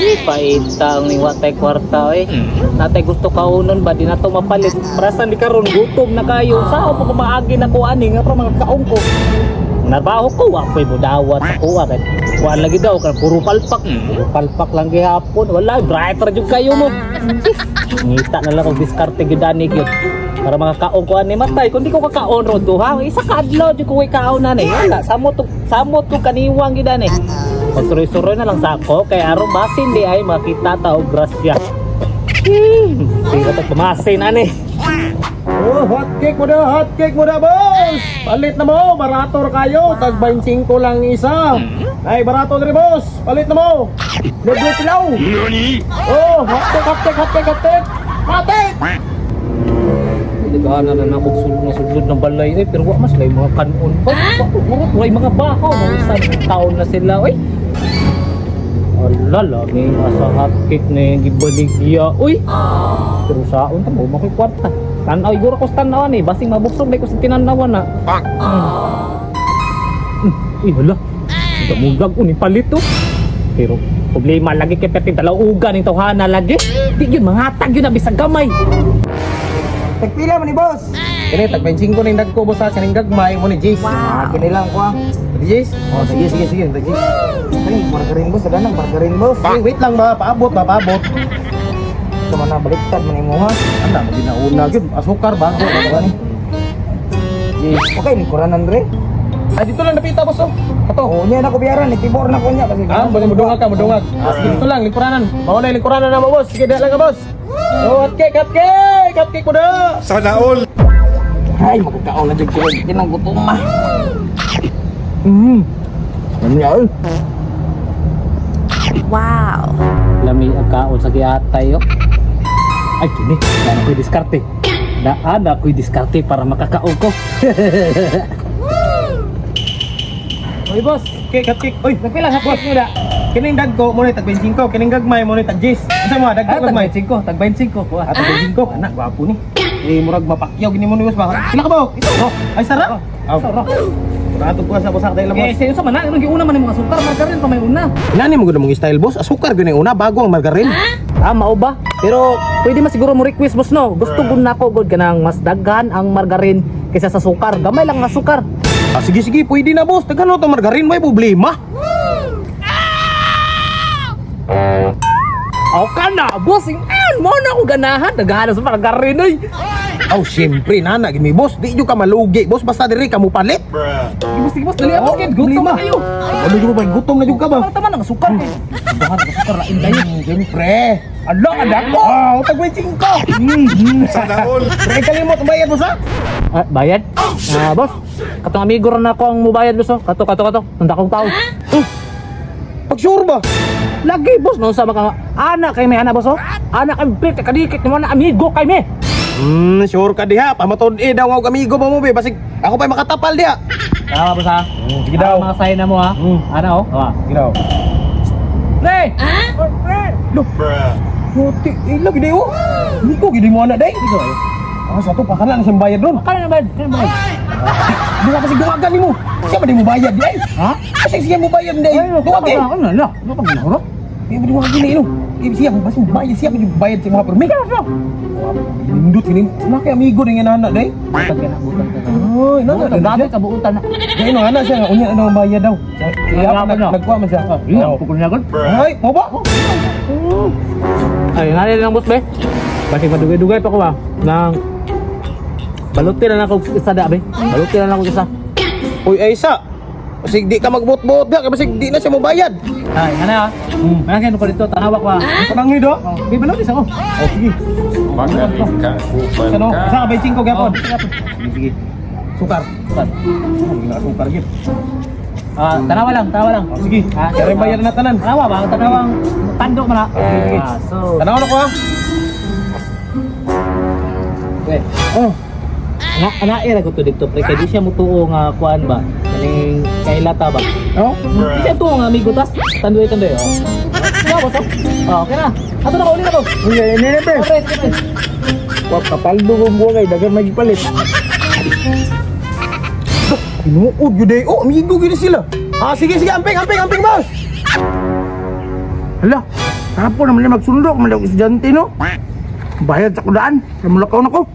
Paita ang watay kwarta eh. Natay gusto kaunon ba di na to mapalit. Parasan di karon gutom na kayo. Sao pa kumaagi na ko ani nga para mga kaong ko. Nabaho ko wa ko'y budawat ako kay kuan lagi daw kan puro palpak. Puro palpak lang gihapon. Wala brighter jud kayo mo. Ngita na lang og diskarte gyud ani gyud. Para mga kaong ko ani matay kun di ko kakaon ro to ha. Isa ka adlaw di ko kaon na ni. Wala samot to kaniwang gyud ani. Pagsuroy-suroy na lang sa ako kay aron basin di ay makita ta og grasya. Sira ta pamasin ani. Oh, hot cake mo na boss. Palit na mo, barator kayo, tag 25 lang isa. Ay, barato na rin boss, palit na mo. Libre pilaw. Oh, hot cake. Nagana na ako sulod ng balay eh, pero wa mas lay mga kanon pa. Way mga bahaw, mga isang taon na sila oy. Ala lagi asa hotcake na gibaligya oy. Pero saon ta mo makikwarta. Tanaw iguro ko sa tanawan eh, basing mabuksog na ko sa tinanawan na. Uy wala. Damugag ko ni palit to. Pero problema lagi kay perti dalawugan ning tawhana lagi. Di gyud mangatag gyud na bisag gamay. Tagpila man ni boss. Kini tag 25 ning dagko boss sa ning gagmay mo ni Jace. Kini lang ko. Di Jace? Oh, sige, tag Jace. Ay, margarin boss, ganang margarin boss. Wait lang ba, paabot. Sama na baliktad man imo ha. Anda mo ginauna gyud asukar bago ba ni. Yes, okay ni kuranan re. Ay dito lang napita boss oh. Ato. Oh, nya na ko biyaran itibor na ko nya kasi. Bali mo dungag. Sige dito lang lingkuranan. Mao na lingkuranan na mo boss. Sige dala ka boss. Oh, cupcake ko na. Sana all. Ay, magkakaon na jud ko. Kinang gutom ma. Ano yan? Wow. Lami ang kaon sa giatay yo. Ay kini, daan ko'y diskarte. Daan ako'y diskarte para makakaon ko. Oy boss, cupcake. Oy, nagpila hapos mo da. Kining dagko mo ni tag 25, kining gagmay mo ni tag 10. Unsa mo dagko gagmay? Tag 25 ko. Tag 25. Anak gwapo ni. Eh murag mapakyaw gini mo ni boss ba? Sila ka ba? Oh, ay sarap. Sarap. Rato ko sa bosak dahil Eh, sayo sa mana, anong giuna man yung mga sukar, margarin pa may una. Nani mo gud mong style boss? Asukar gyud una bago ang margarin. Mao ba? Pero pwede man siguro mo request boss no. Gusto gud nako gud kanang mas daghan ang margarin kaysa sa sukar. Gamay lang nga sukar. Sige, pwede na boss. Daghan to margarin, may problema. Kana, boss, mo na ako ganahan, daghan sa margarin ay. Oh, siyempre nana gimi boss. Di jud ka malugi boss basta diri ka mo palit. Sige boss, dali ako kid, gutom na kayo. Ano jud ba gutom na jud ka ba? Para taman ang sukar eh. Daghan ang sukar lain dayon. Siyempre. Ala, adako. Oh, tag 25. Sana all. Kaya kalimot bayad mo sa? Bayad? Boss, katong amigo rin ako ang mubayad boss. Kato. Tanda kong tao. Pag sure ba? Lagi boss, no sa mga anak kay may anak boss. Anak kay bit kadikit mo na amigo kay me. Sure ka diha. Pamatod daw ang amigo mo be. Basig ako pa makatapal diha. Tama boss ha. Sige daw. Mga sign na mo ha. Ano oh? Sige daw. Pre! Pre! Puti, ilag gini oh. Hindi ko gini mo anak day. Satu pakana na siyang bayad doon. Kaya na bayad? Di ba kasi duwagan ni mo? Siya ba di mo bayad day? Ha? Kasi siya mo bayad day. Duwagan. Ano na? Ano pa ginahuro? Di ba duwagan gini no? Siya mo basta bayad siya mo bayad sa mga permi. Lindut ini. Naki amigo dengan anak day. Oh, nana Dati kabuutan na. Dai no anak siya unya ano bayad daw. Siya nagkuha man siya. Iya, pukul niya gud. Ay, mo ba? Ay, nalala lang boss be. Kasi madugay-dugay pa ko ba? Nang balutin na ako isa da be. Balutin na ako isa. Uy, Aisa. Kasi di ka magbot-bot diha kasi di na siya mo bayad. Ay, ano ya? Mayroon ko dito, tanawak pa. Kanang hido? Di balutin ako. Oh, sige. Magaling ka, kupal Ano? ka. Isa ka ba 5 gapon? Sige. Sukar. Sukar. Wala sukar gyud. Tanawa lang. Oh, sige. Kaya bayad na tanan. Tanawa ba? Tanawang tando man na. Sige. So, Tanaw na ko ha. okay. Oh. Ana ko to dito pre kay di siya mutuo nga kuan ba. Kaning kailata ba? Oh. Di siya tuo nga amigo tas. Tandoy. Oh. Ano ba to? Okay na. Ato na ko uli na ko. Ini pre. Okay. Wag kapaldo mo buwagay dagan magipalit. Tinuod yun eh. Oh, amigo gini sila. Sige, amping boss. Hala, Kapo naman niya magsundo, kumalawag estudyante no. Bayad sa kudaan, namulakaw na ko.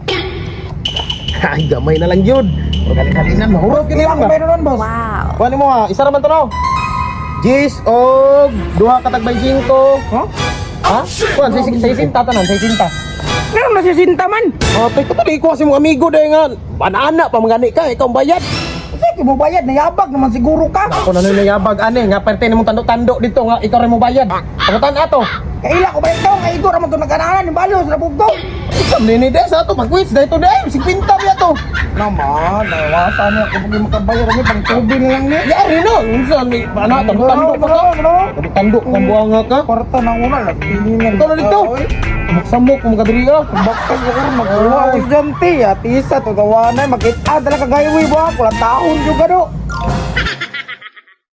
Ay, gamay na lang yun. Magaling-galingan, mahurot ka nilang ba? Meron boss. Wow. Kuhanin mo ha, isa naman to no. Jis, og, duha katagbay 5. Huh? Ha? Kuhan, sa isinta tanan, sa isinta. Meron na si Sinta man. Oh, teka tali ko kasi mong amigo dahil nga. Banana pa mga ka, ikaw ang bayad. Sige mo bayad, nayabag naman siguro ka. Ako na nung nayabag, ane, nga parte na mong tando-tando dito nga, ikaw rin mo bayad. Pangutan ato. Kaila ko ba ito? Kaigo naman ito nagkanahan, yung balos, nabugdo. Ikaw nini dahil sa ito, mag-quits dahil ito dahil, 50 ba ito? Naman, nawasan niya kung hindi makabayad, ano, pang tubi na lang niya. Yari no, minsan, ano, tando-tando pa ka. Tando-tando, kambuanga ka. Parta na una, nagpingan. Ito na dito. Magsamok kung makadiriya. Bakit ko karon magawa ko estudyante, at isa to gawa na makita talaga gayoy ba? Kulang taon juga do.